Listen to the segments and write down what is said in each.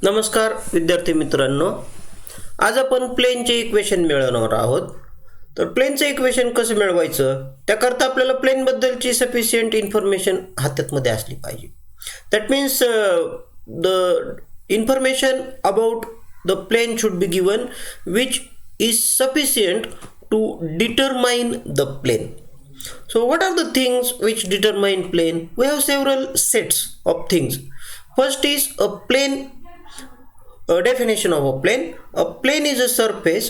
नमस्कार विद्यार्थी मित्रांनो, आज आपण प्लेनचे इक्वेशन मिळवणार आहोत. तर प्लेनचे इक्वेशन कसं मिळवायचं त्याकरता आपल्याला प्लेन बद्दलची सफिशियंट इन्फॉर्मेशन हातामध्ये असली पाहिजे. That means the information about the plane should be given which is sufficient to determine the plane. So what are the things which determine plane? We have several sets of things. First is a plane. A definition of a plane. A plane is a surface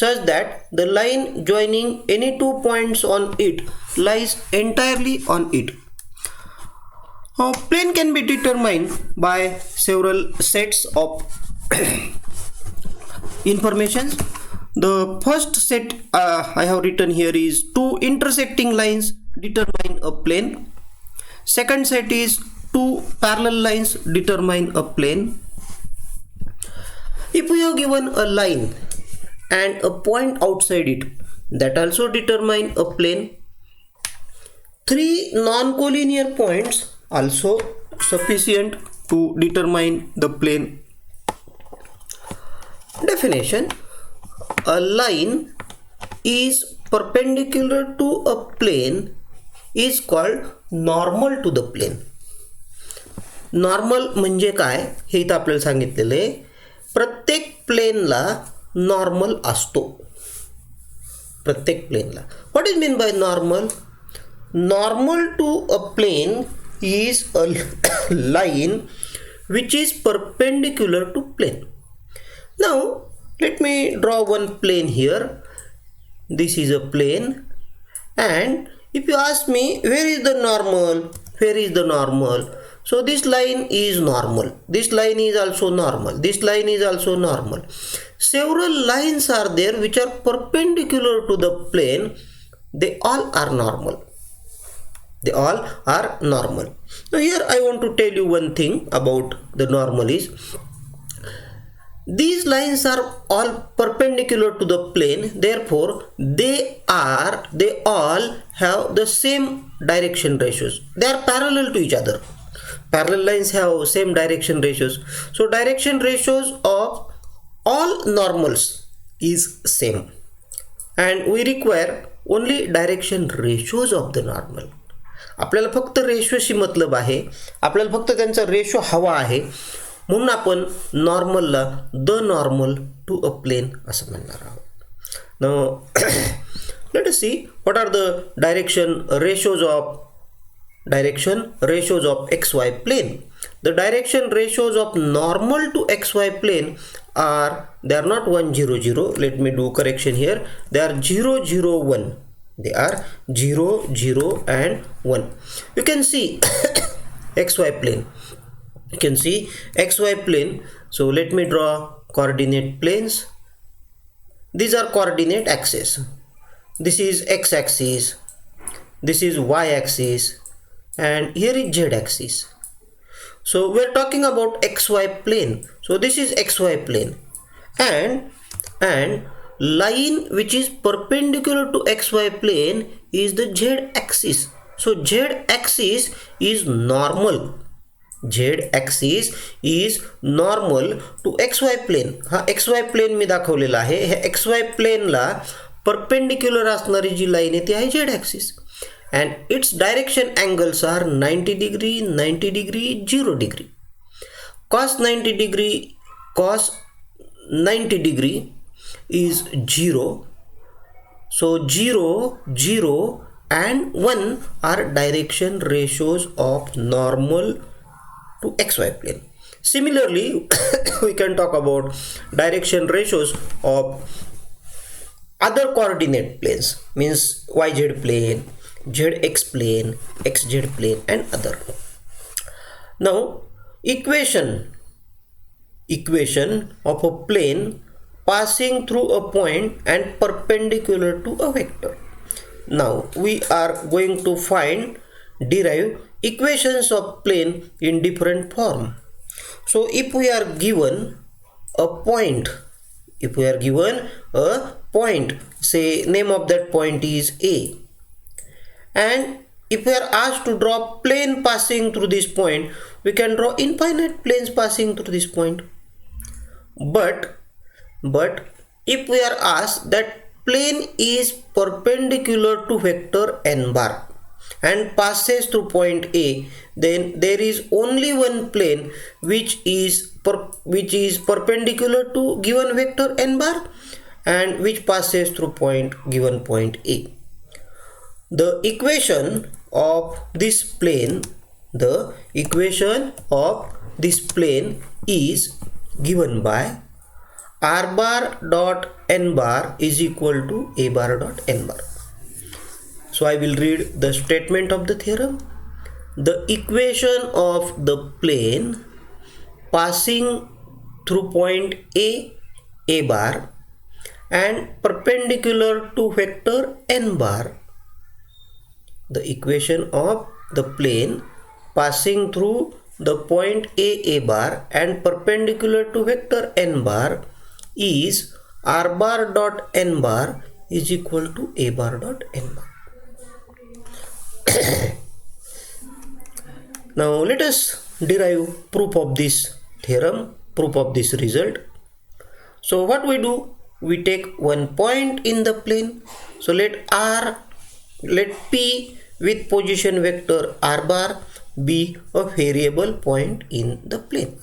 such that the line joining any two points on it lies entirely on it. A plane can be determined by several sets of informations. The first set I have written here is two intersecting lines determine a plane. Second set is two parallel lines determine a plane. If we have given a line and a point outside it, that also determine a plane. Three non-collinear points also sufficient to determine the plane. Definition: a line is perpendicular to a plane is called normal to the plane. Normal म्हणजे काय हे इथं आपल्याला सांगितलेलं आहे. प्रत्येक प्लेनला normal असतो. प्रत्येक प्लेनला. What is mean by normal? Normal to a plane is a line which is perpendicular to plane. Now let me draw one plane here. This is a plane, and if you ask me where is the normal, where is the normal, so this line is normal, this line is also normal, this line is also normal. Several lines are there which are perpendicular to the plane. They all are normal. They all are normal. Now here I want to tell you one thing about the normal is, these lines are all perpendicular to the plane, therefore they all have the same direction ratios. They are parallel to each other. Parallel lines have same direction ratios. So direction ratios of all normals is same, and we require only direction ratios of the normal. आपल्याला फक्त रेशोशी मतलब आहे. आपल्याला फक्त त्यांचा ratio हवा आहे. म्हणून आपण नॉर्मलला the normal to a plane असं म्हणणार आहोत. Now let us see what are the direction ratios of XY plane. The direction ratios of normal to XY plane are, they are not 1 0 0. Let me do correction here. They are 0 0 1. They are 0 0 and 1. You can see XY plane. You can see XY plane. So let me draw coordinate planes. These are coordinate axes. This is X axis, this is Y axis, and here is Z axis. So we are talking about XY plane. So this is XY plane, and line which is perpendicular to XY plane is the Z axis. So Z axis is normal. Z axis is normal to XY plane. हा XY plane मी दाखवलेला आहे. हे XY plane ला perpendicular असणारी जी line आहे ती आहे Z axis, and its direction angles are 90 degree, 90 degree, 0 degree. Cos 90 degree is 0. So 0 0 and 1 are direction ratios of normal to XY plane. Similarly, we can talk about direction ratios of other coordinate planes, means YZ plane, ZX plane, XZ plane, and other. Now equation of a plane passing through a point and perpendicular to a vector. Now we are going to derive equations of plane in different form. So if we are given a point, say name of that point is A, and if we are asked to draw plane passing through this point, we can draw infinite planes passing through this point. but if we are asked that plane is perpendicular to vector n bar and passes through point A, then there is only one plane which is perpendicular to given vector n bar and which passes through given point A. The equation of this plane is given by r bar dot n bar is equal to a bar dot n bar. So I will read the statement of the theorem. The equation of the plane passing through point A bar and perpendicular to vector n bar. The equation of the plane passing through the point A bar and perpendicular to vector n bar is r bar dot n bar is equal to a bar dot n bar. Now let us derive proof of this theorem, proof of this result. So what we do, we take one point in the plane. So let P with position vector r bar be a variable point in the plane.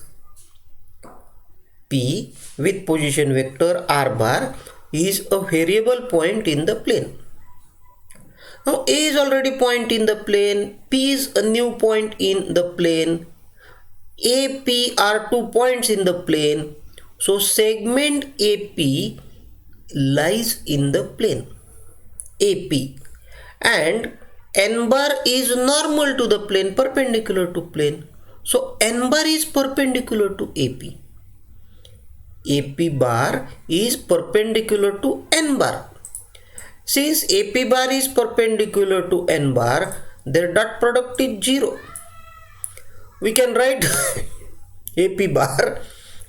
P with position vector r bar is a variable point in the plane. Now A is already point in the plane, P is a new point in the plane, A, P are 2 points in the plane. So segment AP lies in the plane AP and n bar is normal to the plane, perpendicular to plane. So n bar is perpendicular to AP. AP bar is perpendicular to n bar. Since AP bar is perpendicular to n bar, their dot product is 0. We can write AP bar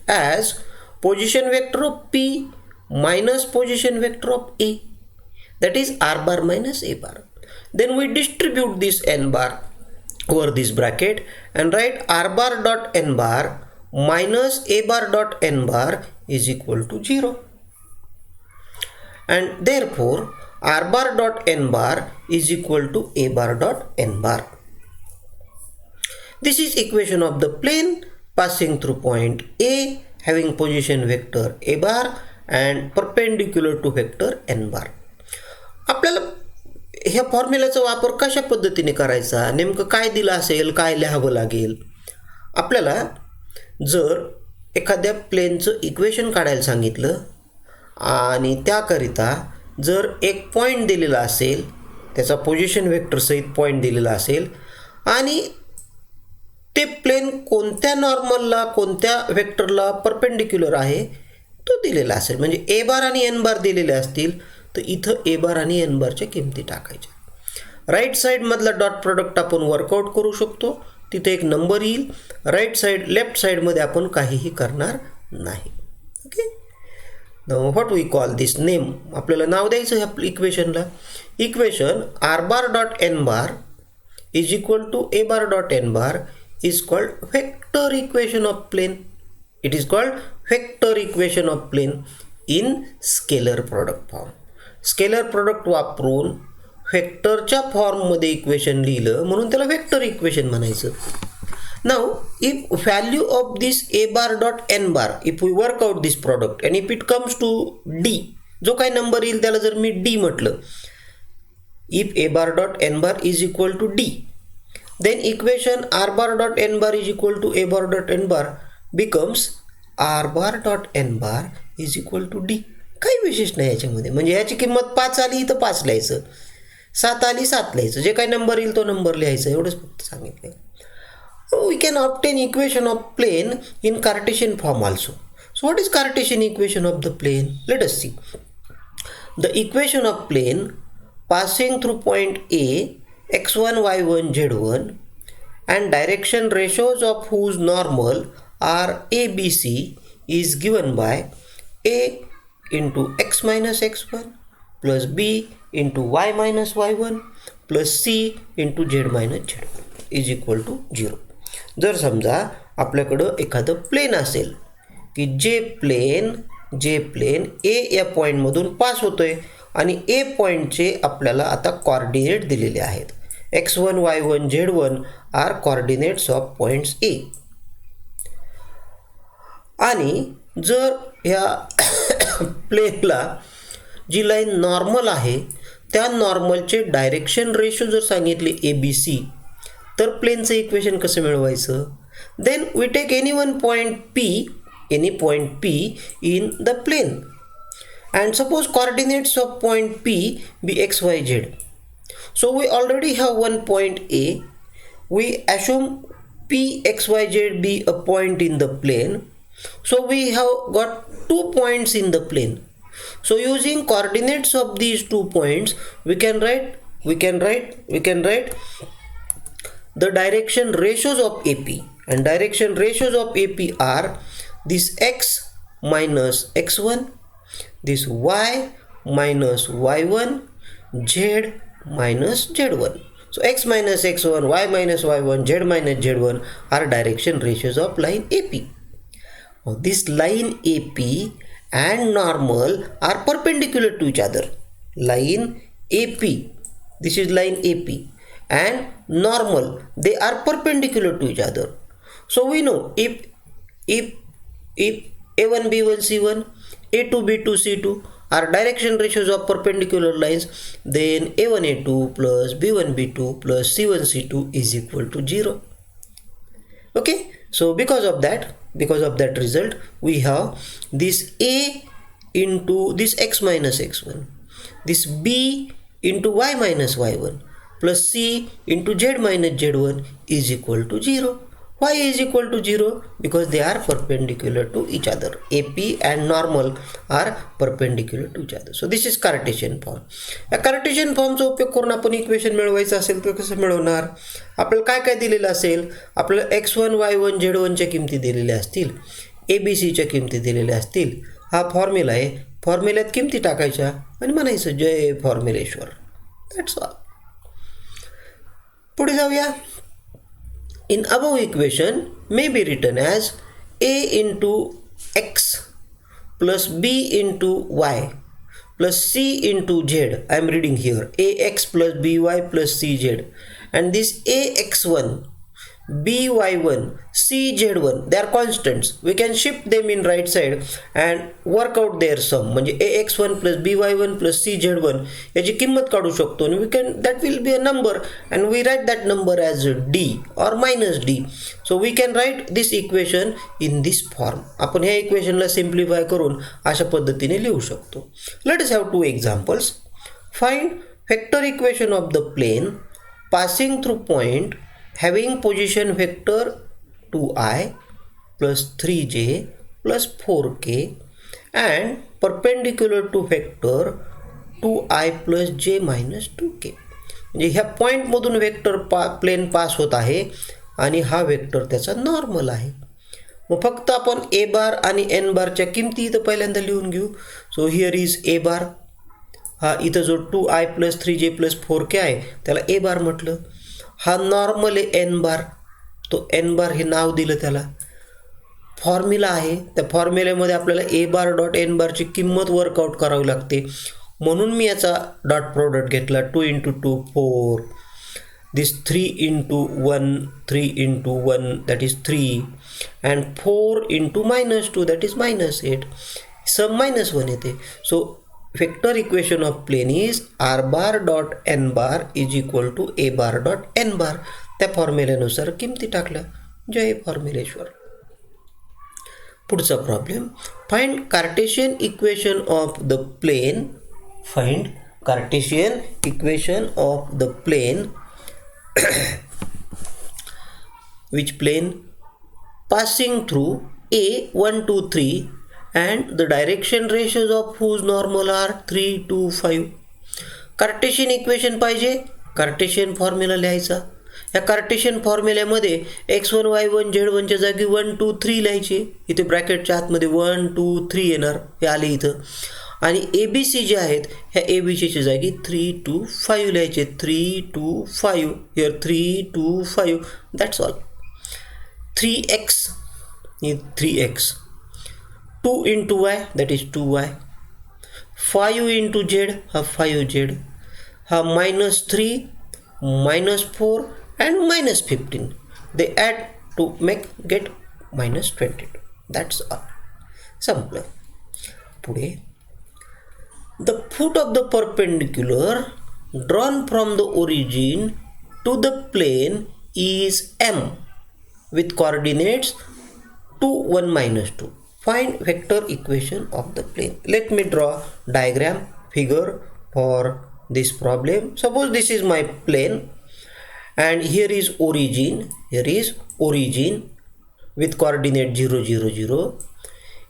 as position vector of P minus position vector of A, that is r bar minus a bar. Then we distribute this n bar over this bracket and write r bar dot n bar minus a bar dot n bar is equal to 0. And therefore r bar dot n bar is equal to a bar dot n bar. This is equation of the plane passing through point A having position vector a bar and perpendicular to vector n bar. आपल्याला ह्या फॉर्म्युलाचा वापर कशा पद्धतीने करायचा, नेमकं काय दिलं असेल, काय लिहावं लागेल. आपल्याला जर एखाद्या प्लेनचं इक्वेशन काढायला सांगितलं आणि त्याकरिता जर एक पॉईंट दिलेला असेल, त्याचा पोझिशन वेक्टर सहित पॉईंट दिलेला असेल आणि ते प्लेन कोणत्या नॉर्मलला कोणत्या वेक्टरला परपेंडिक्युलर आहे तो दिलेला असेल, म्हणजे ए बार आणि एन बार दिलेले असतील तर इथं ए बार आणि एन बारच्या किमती टाकायच्या. राईट साईडमधला डॉट प्रोडक्ट आपण वर्कआउट करू शकतो, तिथे एक नंबर येईल. राईट साईड लेफ्ट साईडमध्ये आपण काहीही करणार नाही. Okay, what we call this name, आपल्याला नाव द्यायचं ह्या इक्वेशनला. Equation r bar dot n bar is equal to a bar dot n bar is called vector equation of plane. It is called vector equation of plane in scalar product form. Scalar product वापरून व्हेक्टरच्या फॉर्ममध्ये equation लिहिलं म्हणून त्याला vector equation म्हणायचं. Now if value of this a bar dot n bar, if we work out this product and if it comes to d, जो काही number येईल त्याला जर मी d म्हटलं, if a bar dot n bar is equal to d, then equation r bar dot n bar is equal to a bar dot n bar becomes r bar dot n bar is equal to d. काही विशेष नाही याच्यामध्ये, म्हणजे याची किंमत 5 आली तर 5 लिहायचं, 7 आली 7 लिहायचं, जे काही नंबर येईल तो नंबर लिहायचा, एवढंच फक्त सांगितलं. We can obtain equation of plane in Cartesian form also. So what is Cartesian equation of the plane? Let us see. The equation of plane passing through point A x1, y1, z1 and direction ratios of whose normal are a, b, c is given by a into x minus x1 plus b into y minus y1 plus c into z minus z1 is equal to 0. जर समजा आपल्याकडं एखादं plane असेल, की जे plane ए या पॉईंटमधून पास होतोय आणि ए पॉईंटचे आपल्याला आता कॉर्डिनेट दिलेले आहेत. x1, y1, z1 are coordinates of points A. आणि जर ह्या प्लेनला जी लाईन नॉर्मल आहे त्या नॉर्मलचे डायरेक्शन रेशो जर सांगितले ABC, तर प्लेनचं इक्वेशन कसं मिळवायचं? Then we take any point P in the plane and suppose coordinates of point P be x, y, z. So we already have one point A. We assume P, x, y, z be a point in the plane. So we have got 2 points in the plane. So using coordinates of these 2 points, we can write the direction ratios of AP, and direction ratios of AP are this x minus x1, this y minus y1, z minus z1. So x minus x1, y minus y1, z minus z1 are direction ratios of line AP. Now this line AP and normal are perpendicular to each other. Line AP, this is line AP, and normal, they are perpendicular to each other. So we know if A1 B1 C1, A2 B2 C2 are direction ratios of perpendicular lines, then A1 A2 plus B1 B2 plus C1 C2 is equal to 0. Okay, so because of that result, we have this A into this x minus x1, this B into y minus y1 plus C into z minus z1 is equal to 0. Why is equal to 0? Because they are perpendicular to each other. AP and normal are perpendicular to each other. So this is Cartesian form. या Cartesian फॉर्मचा उपयोग करून आपण equation मिळवायचं असेल तर कसं मिळवणार? आपल्याला काय काय दिलेलं असेल? आपल्याला x1, y1, z1 च्या किमती दिलेल्या असतील, ABC च्या किमती दिलेल्या असतील. हा फॉर्म्युला आहे. फॉर्म्युल्यात किमती टाकायच्या आणि म्हणायचं जय फॉर्म्युलेश्वर. That's all. पुढे जाऊया. In above equation may be written as A into x plus B into y plus C into z. I am reading here AX plus BY plus CZ, and this AX1, BY1, CZ1, they are constants. We can shift them in right side and work out their sum. म्हणजे AX1 plus BY1 plus CZ1 याची किंमत काढू शकतो आणि that will be a number and we write that number as D or minus D. So we can write this equation in this form. आपण ह्या इक्वेशनला simplify करून अशा पद्धतीने लिहू शकतो. Let us have 2 examples. Find vector equation of the plane passing through point having position vector 2i plus 3j plus 4k and perpendicular to vector 2i plus j minus 2k. म्हणजे ह्या पॉईंटमधून vector plane पास होत आहे आणि हा vector त्याचा normal आहे. मग फक्त आपण ए बार आणि एन बारच्या किमती इथं पहिल्यांदा लिहून घेऊ. सो हिअर इज ए बार. हा इथं जो 2i plus 3j plus 4k आहे त्याला ए बार म्हटलं. हा नॉर्मल आहे एन बार, तो एन बार हे नाव दिलं त्याला. फॉर्म्युला आहे, त्या फॉर्म्युल्यामध्ये आपल्याला ए बार डॉट एन बारची किंमत वर्कआउट करावी लागते, म्हणून मी याचा डॉट प्रोडक्ट घेतला. 2 into 2 4, this 3 into 1 that is 3 and 4 into -2 that is -8. सम -1 येते. सो vector equation of plane is r bar dot n bar is equal to a bar dot n bar. त्या फॉर्म्युल्यानुसार किमती टाकल्या. जय फॉर्म्युलेश्वर. पुढचा problem. Find Cartesian equation of the plane. Find Cartesian equation of the plane which plane passing through A 1 2 3 and the direction ratios of whose normal are 3 2 5. Cartesian equation पाहिजे, Cartesian formula लिहायचा. या Cartesian फॉर्म्युल्यामध्ये x1 y1 z1 च्या जागी 1 2 3 लिहायचे. इथे ब्रॅकेटच्या आतमध्ये 1 2 3 येणार, हे आले इथं. आणि ABC जे आहेत ह्या ABCच्या जागी 3 2 5 लिहायचे. 3 2 5 here 3 2 5. That's all. 3x 3x. 2 into y, that is 2y. 5 into z, हा 5z. हा -3, -4 and -15. They add to get -22. That's all. Simple. पुढे, the foot of the perpendicular drawn from the origin to the plane is m with coordinates 2, 1, -2. Find vector equation of the plane. Let me draw diagram figure for this problem. Suppose this is my plane and here is origin. Here is origin with coordinate 0, 0, 0.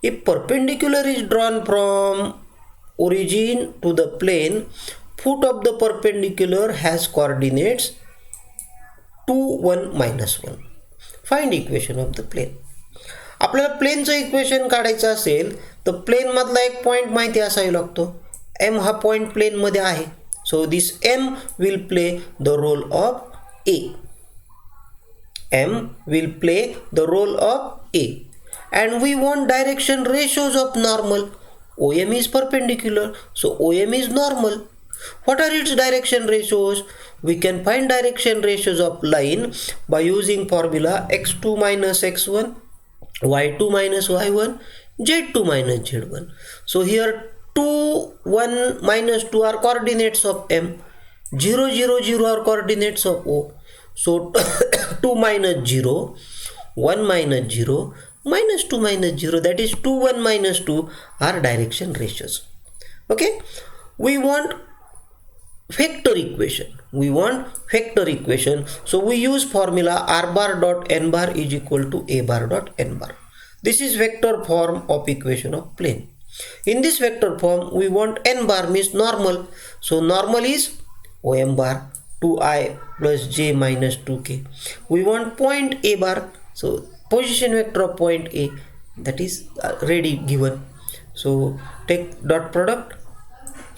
If perpendicular is drawn from origin to the plane, foot of the perpendicular has coordinates 2, 1, -1. Find equation of the plane. आपल्याला प्लेनचं equation काढायचं असेल तर plane मधला एक point माहिती असावा लागतो. M हा पॉइंट प्लेन मध्ये आहे. So this M will play the role of A. M will play the role of A. And we want direction ratios of normal. OM is perpendicular, so OM is normal. What are its direction ratios? We can find direction ratios of line by using formula x2 minus x1, y2 minus y1, z2 minus z1. So here 2, 1, -2 are coordinates of M. 0, 0, 0 are coordinates of O. So 2 minus 0, 1 minus 0, -2 minus 0, that is 2, 1, -2 are direction ratios. Okay, we want vector equation. So we use formula r bar dot n bar is equal to a bar dot n bar. This is vector form of equation of plane. In this vector form we want n bar means normal. So normal is OM bar 2i plus j minus 2k. We want point a bar. So position vector of point A, that is already given. So take dot product.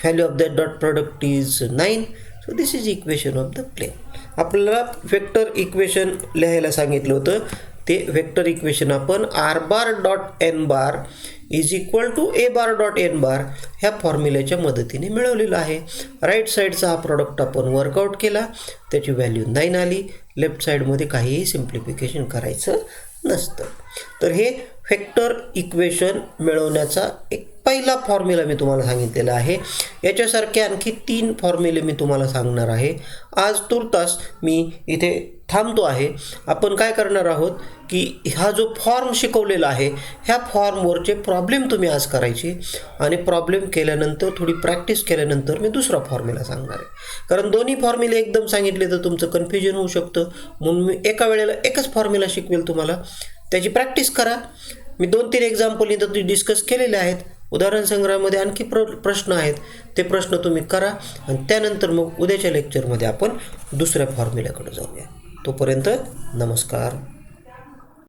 Value of that dot product is 9. So this is equation of the plane. आपल्याला vector equation लिहायला सांगितलं होतं. ते vector equation आपण r bar dot n bar is equal to a bar dot n bar ह्या फॉर्म्युल्याच्या मदतीने मिळवलेलं आहे. राईट साईडचा हा प्रोडक्ट आपण वर्कआउट केला, त्याची व्हॅल्यू 9 आली. लेफ्ट साईडमध्ये काहीही सिम्प्लिफिकेशन करायचं नसतं. तर हे वेक्टर इक्वेशन मिळवण्याचा एक पहिला फॉर्म्युला मी तुम्हाला सांगितलेला आहे. याच्यासारखे आणखी 3 फॉर्म्युले मी तुम्हाला सांगणार आहे. आज तुर्तास मी इथे थांबतो आहे. आपण काय करणार आहोत की हा जो फॉर्म शिकवलेला आहे ह्या फॉर्मवरचे प्रॉब्लेम तुम्ही आज करायचे आणि प्रॉब्लेम केल्यानंतर थोडी प्रॅक्टिस केल्यानंतर मी दुसरा फॉर्म्युला सांगणार आहे. कारण दोन्ही फॉर्म्युले एकदम सांगितले तर तुमचं कन्फ्युजन होऊ शकतं. म्हणून मी एका वेळेला एकच फॉर्म्युला शिकवेल तुम्हाला. त्याची प्रॅक्टिस करा. मी 2-3 एक्झाम्पल इथं डिस्कस केलेले आहेत. उदाहरण संग्रहामध्ये आणखी प्रश्न आहेत, ते प्रश्न तुम्ही करा आणि त्यानंतर मग उद्याच्या लेक्चरमध्ये आपण दुसऱ्या फॉर्म्युल्याकडे जाऊया. तोपर्यंत नमस्कार.